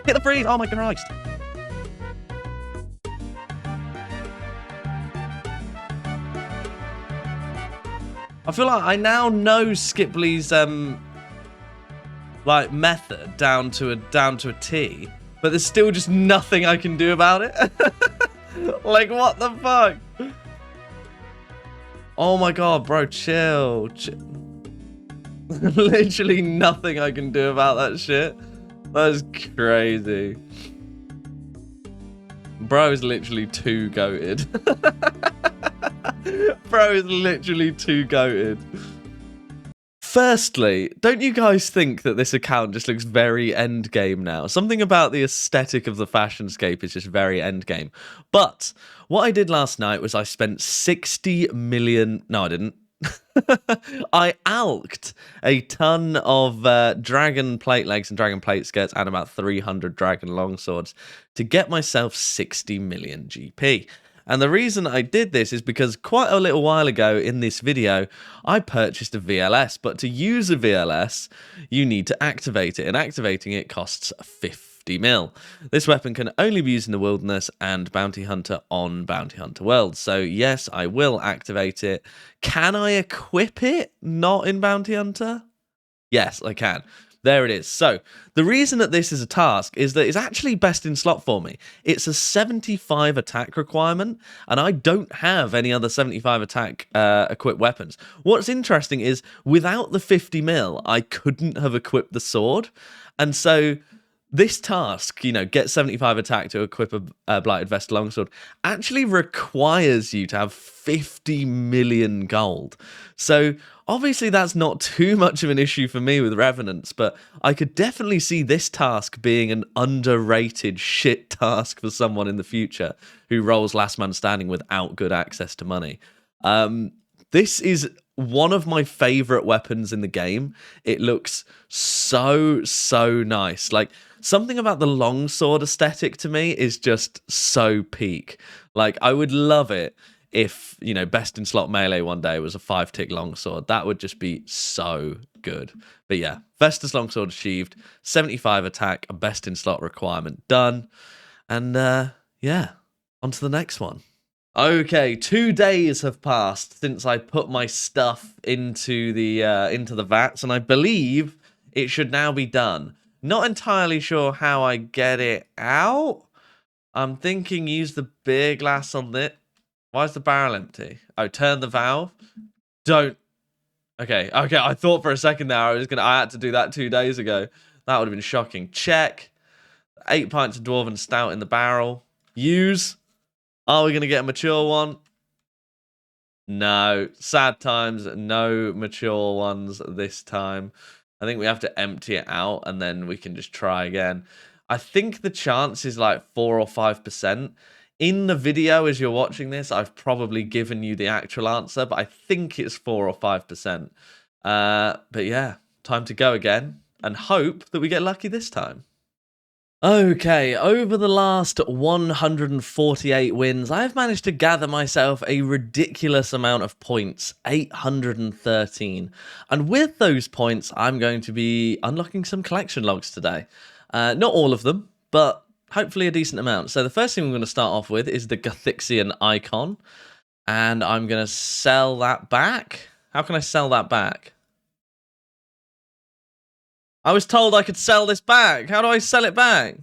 Hit the freeze! Oh my Christ! I feel like I now know Skipley's like method down to a T, but there's still just nothing I can do about it. Like, what the fuck? Oh my god, bro, chill. Literally nothing I can do about that shit. That's crazy. Bro is literally too goated. Bro is literally too goated. Firstly, don't you guys think that this account just looks very endgame now? Something about the aesthetic of the fashionscape is just very endgame. But what I did last night was I spent 60 million... No, I didn't. I alked a ton of dragon plate legs and dragon plate skirts and about 300 dragon longswords to get myself 60 million GP. And the reason I did this is because quite a little while ago in this video, I purchased a VLS, but to use a VLS, you need to activate it, and activating it costs 50 mil. This weapon can only be used in the wilderness and Bounty Hunter on Bounty Hunter World. So yes, I will activate it. Can I equip it not in Bounty Hunter? Yes, I can. There it is. So, the reason that this is a task is that it's actually best in slot for me. It's a 75 attack requirement, and I don't have any other 75 attack equipped weapons. What's interesting is, without the 50 mil, I couldn't have equipped the sword, and so this task, you know, get 75 attack to equip a Blighted Vest longsword, actually requires you to have 50 million gold. So, obviously that's not too much of an issue for me with Revenants, but I could definitely see this task being an underrated shit task for someone in the future who rolls Last Man Standing without good access to money. This is one of my favorite weapons in the game. It looks so nice. Like, something about the longsword aesthetic to me is just so peak. Like, I would love it if, you know, best in slot melee one day was a 5-tick longsword. That would just be so good. But yeah, Vestus longsword achieved, 75 attack, a best in slot requirement done. And yeah, on to the next one. Okay, 2 days have passed since I put my stuff into the vats, and I believe it should now be done. Not entirely sure how I get it out. I'm thinking use the beer glass on it. Why is the barrel empty? Oh, turn the valve. Don't. Okay. I thought for a second there I had to do that 2 days ago. That would have been shocking. Check. 8 pints of Dwarven Stout in the barrel. Use. Are we going to get a mature one? No. Sad times. No mature ones this time. I think we have to empty it out and then we can just try again. I think the chance is like 4 or 5%. In the video as you're watching this, I've probably given you the actual answer, but I think it's 4 or 5%. But yeah, time to go again and hope that we get lucky this time. Okay, over the last 148 wins, I've managed to gather myself a ridiculous amount of points, 813. And with those points, I'm going to be unlocking some collection logs today. Not all of them, but hopefully a decent amount. So the first thing I'm going to start off with is the Gothixian icon. And I'm going to sell that back. How can I sell that back? I was told I could sell this back. How do I sell it back?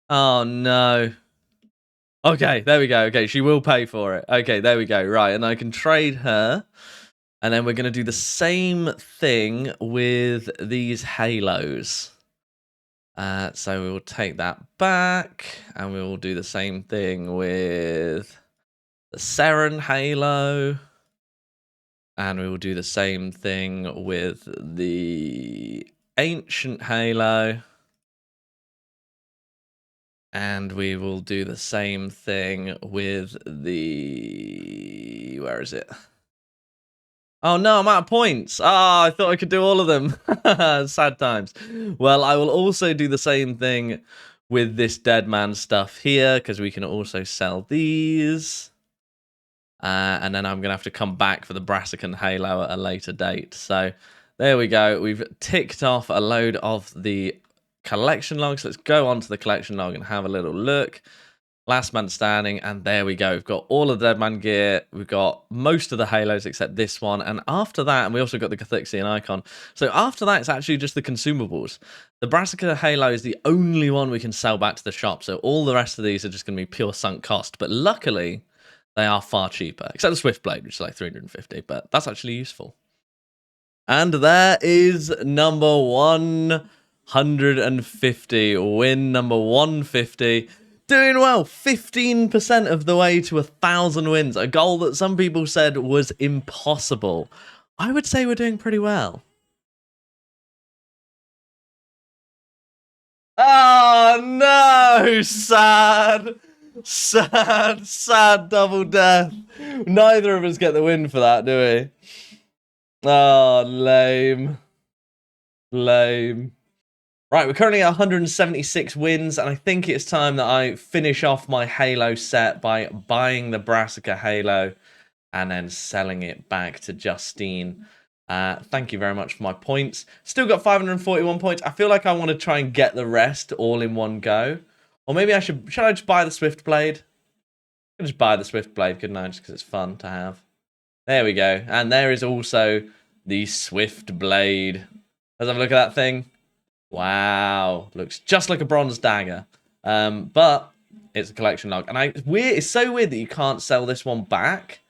Oh, no. Okay, there we go. Okay, she will pay for it. Okay, there we go. Right, and I can trade her. And then we're going to do the same thing with these halos. So we will take that back. And we will do the same thing with the Seren halo. And we will do the same thing with the Ancient Halo. And we will do the same thing with the... Where is it? Oh no, I'm out of points. Ah, I thought I could do all of them. Sad times. Well, I will also do the same thing with this dead man stuff here, because we can also sell these. And then I'm going to have to come back for the Brassican Halo at a later date. So there we go. We've ticked off a load of the collection logs. Let's go on to the collection log and have a little look. Last man standing, and there we go. We've got all of the dead man gear. We've got most of the halos except this one. And after that, and we also got the Cathixian icon. So after that, it's actually just the consumables. The Brassica Halo is the only one we can sell back to the shop. So all the rest of these are just going to be pure sunk cost. But luckily, they are far cheaper, except the Swift Blade, which is like 350, but that's actually useful. And there is number 150, win number 150. Doing well, 15% of the way to 1,000 wins, a goal that some people said was impossible. I would say we're doing pretty well. Oh no, sad. Sad double death. Neither of us get the win for that, do we? Oh, lame. Lame. Right, we're currently at 176 wins, and I think it's time that I finish off my Halo set by buying the Brassica Halo and then selling it back to Justine. Thank you very much for my points. Still got 541 points. I feel like I want to try and get the rest all in one go. Or maybe I should I just buy the Swift Blade? I can just buy the Swift Blade, couldn't I? Just because it's fun to have. There we go. And there is also the Swift Blade. Let's have a look at that thing. Wow. Looks just like a bronze dagger. But it's a collection log. And it's so weird that you can't sell this one back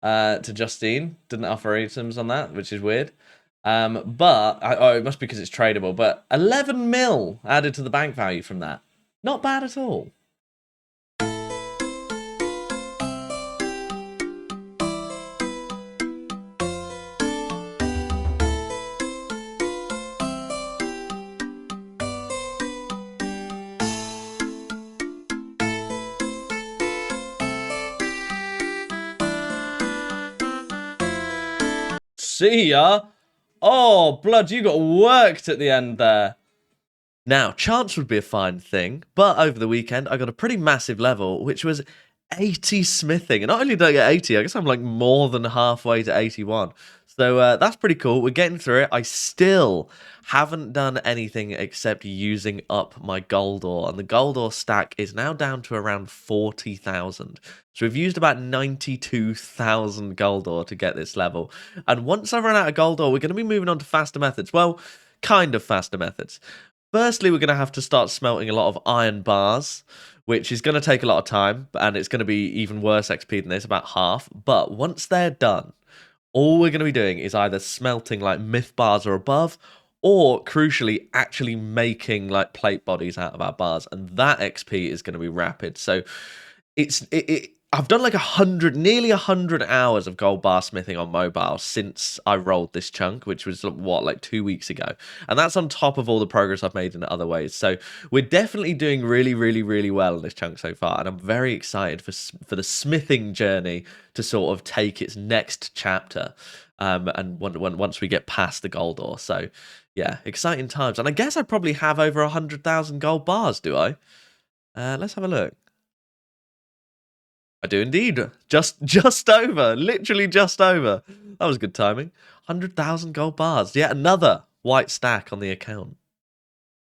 to Justine. Didn't offer items on that, which is weird. But it must be because it's tradable. But 11 mil added to the bank value from that. Not bad at all. See ya. Oh, blood, you got worked at the end there. Now, chance would be a fine thing, but over the weekend, I got a pretty massive level, which was 80 smithing. And not only did I get 80, I guess I'm like more than halfway to 81. So that's pretty cool. We're getting through it. I still haven't done anything except using up my gold ore. And the gold ore stack is now down to around 40,000. So we've used about 92,000 gold ore to get this level. And once I run out of gold ore, we're going to be moving on to faster methods. Well, kind of faster methods. Firstly, we're going to have to start smelting a lot of iron bars, which is going to take a lot of time, and it's going to be even worse XP than this, about half. But once they're done, all we're going to be doing is either smelting like myth bars or above, or crucially, actually making like plate bodies out of our bars, and that XP is going to be rapid. So I've done like nearly 100 hours of gold bar smithing on mobile since I rolled this chunk, which was like 2 weeks ago. And that's on top of all the progress I've made in other ways. So we're definitely doing really, really, really well in this chunk so far. And I'm very excited for the smithing journey to sort of take its next chapter. And once we get past the gold ore. So yeah, exciting times. And I guess I probably have over 100,000 gold bars, do I? Let's have a look. I do indeed. Just over. Literally just over. That was good timing. 100,000 gold bars. Yet another white stack on the account.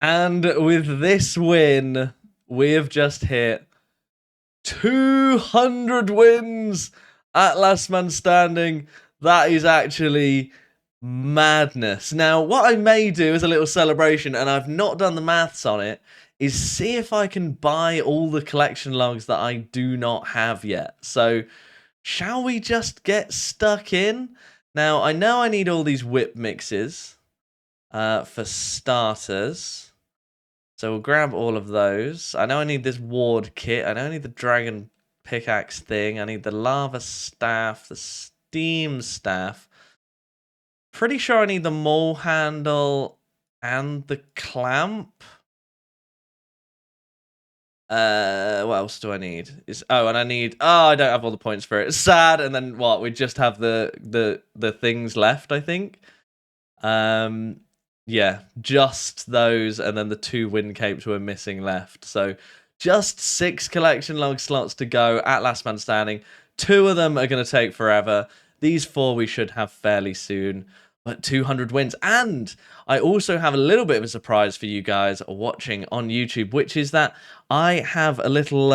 And with this win, we have just hit 200 wins at Last Man Standing. That is actually madness. Now, what I may do as a little celebration, and I've not done the maths on it, is see if I can buy all the collection logs that I do not have yet. So, shall we just get stuck in? Now, I know I need all these whip mixes for starters. So we'll grab all of those. I know I need this ward kit. I know I need the dragon pickaxe thing. I need the lava staff, the steam staff. Pretty sure I need the maul handle and the clamp. What else do I need? And I need. Oh, I don't have all the points for it. It's sad. And then what? We just have the things left, I think. Yeah, just those, and then the 2 wind capes were missing left. So just 6 collection log slots to go at last man standing. 2 of them are going to take forever. These 4 we should have fairly soon. But 200 wins. And I also have a little bit of a surprise for you guys watching on YouTube, which is that I have a little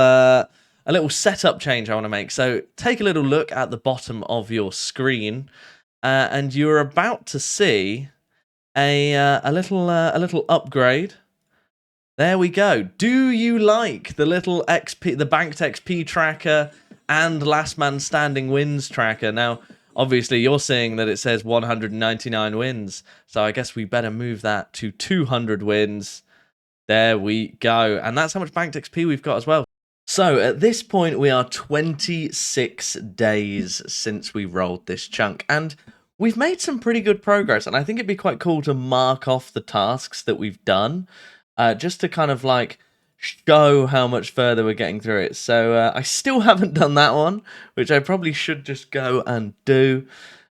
setup change I want to make. So take a little look at the bottom of your screen, and you're about to see a little upgrade. There we go. Do you like the little XP, the banked XP tracker and last man standing wins tracker? Now, obviously, you're seeing that it says 199 wins, so I guess we better move that to 200 wins. There we go. And that's how much banked XP we've got as well. So at this point, we are 26 days since we rolled this chunk, and we've made some pretty good progress, and I think it'd be quite cool to mark off the tasks that we've done, just to kind of like show how much further we're getting through it. So I still haven't done that one, which I probably should just go and do.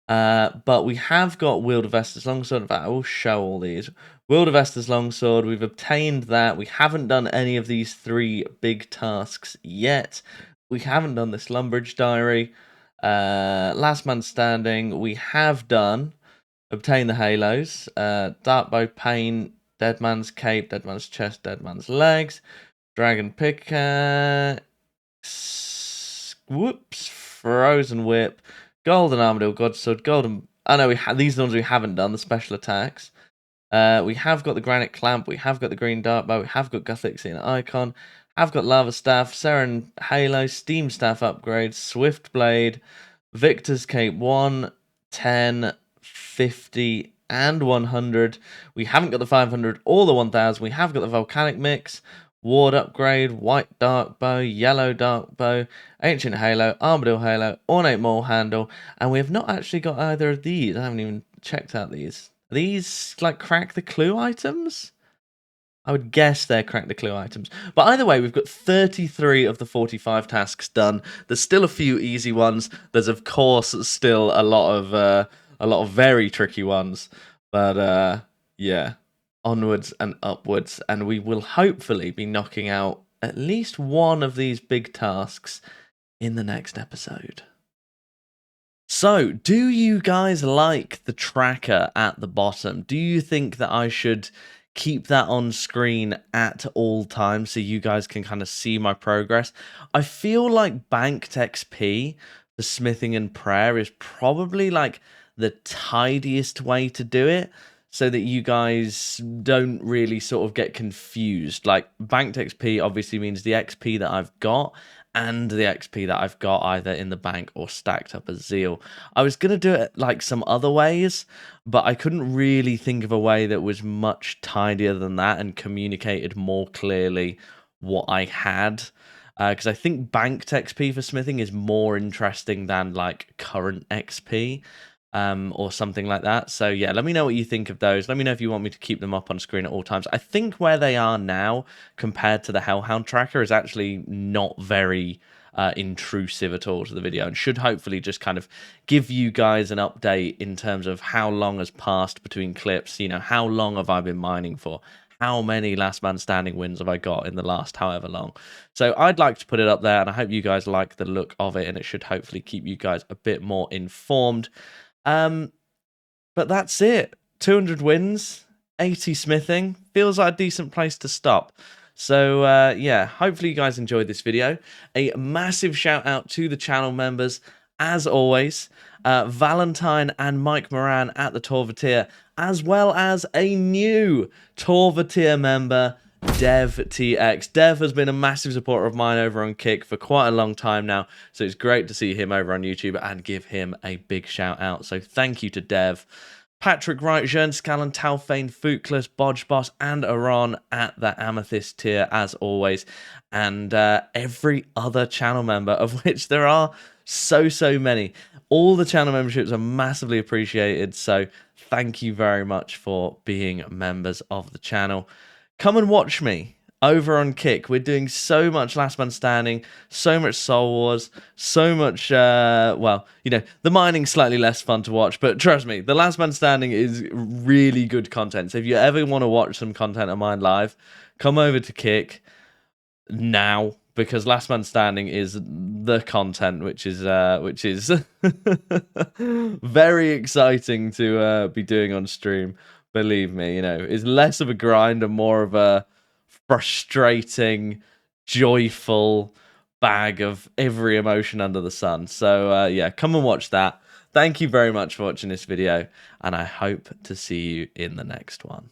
But we have got Wield of Estus Longsword. In fact, I will show all these. Wield of Estus Longsword, we've obtained that. We haven't done any of these 3 big tasks yet. We haven't done this Lumbridge Diary. Last Man Standing, we have done. Obtain the Halos. Dark Bow Pain, Dead Man's Cape, Dead Man's Chest, Dead Man's Legs. Dragon Pickaxe. Whoops. Frozen Whip. Golden Armadillo, Godsword, Golden... Oh no, these are the ones we haven't done, the special attacks. We have got the Granite Clamp, we have got the Green Dark Bow, we have got Gothixian Icon, have got Lava Staff, Seren Halo, Steam Staff upgrades, Swift Blade, Victor's Cape 1, 10, 50, and 100. We haven't got the 500 or the 1000. We have got the Volcanic Mix, Ward upgrade, White Dark Bow, Yellow Dark Bow, Ancient Halo, Armadillo Halo, Ornate Maul Handle, and we have not actually got either of these. I haven't even checked out these. Are these like Crack the Clue items? I would guess they're Crack the Clue items. But either way, we've got 33 of the 45 tasks done. There's still a few easy ones. There's of course still a lot of very tricky ones. But yeah, onwards and upwards, and we will hopefully be knocking out at least one of these big tasks in the next episode. So, do you guys like the tracker at the bottom? Do you think that I should keep that on screen at all times so you guys can kind of see my progress? I feel like banked XP for smithing and prayer is probably like the tidiest way to do it, so that you guys don't really sort of get confused. Like, banked XP obviously means the XP that I've got and the XP that I've got either in the bank or stacked up as Zeal. I was going to do it like some other ways, but I couldn't really think of a way that was much tidier than that and communicated more clearly what I had. Because I think banked XP for smithing is more interesting than like current XP. Or something like that. So yeah, let me know what you think of those. Let me know if you want me to keep them up on screen at all times. I think where they are now compared to the Hellhound tracker is actually not very intrusive at all to the video, and should hopefully just kind of give you guys an update in terms of how long has passed between clips. You know, how long have I been mining for? How many last man standing wins have I got in the last however long? So I'd like to put it up there, and I hope you guys like the look of it, and it should hopefully keep you guys a bit more informed. But that's it. 200 wins, 80 smithing. Feels like a decent place to stop. So, yeah, hopefully you guys enjoyed this video. A massive shout out to the channel members, as always. Valentine and Mike Moran at the Torvatir, as well as a new Torvatir member, Dev TX. Dev has been a massive supporter of mine over on Kick for quite a long time now, so it's great to see him over on YouTube and give him a big shout out. So thank you to Dev. Patrick Wright, Jern Scallon, Talfane, Fukless, Bodge Boss, and Aron at the Amethyst tier, as always. And every other channel member, of which there are so many. All the channel memberships are massively appreciated, so thank you very much for being members of the channel. Come and watch me over on Kick. We're doing so much Last Man Standing, so much Soul Wars, so much, well, you know, the mining's slightly less fun to watch, but trust me, the Last Man Standing is really good content. So if you ever want to watch some content of mine live, come over to Kick now, because Last Man Standing is the content, which is very exciting to be doing on stream. Believe me, you know, it's less of a grind and more of a frustrating, joyful bag of every emotion under the sun. So yeah, come and watch that. Thank you very much for watching this video, and I hope to see you in the next one.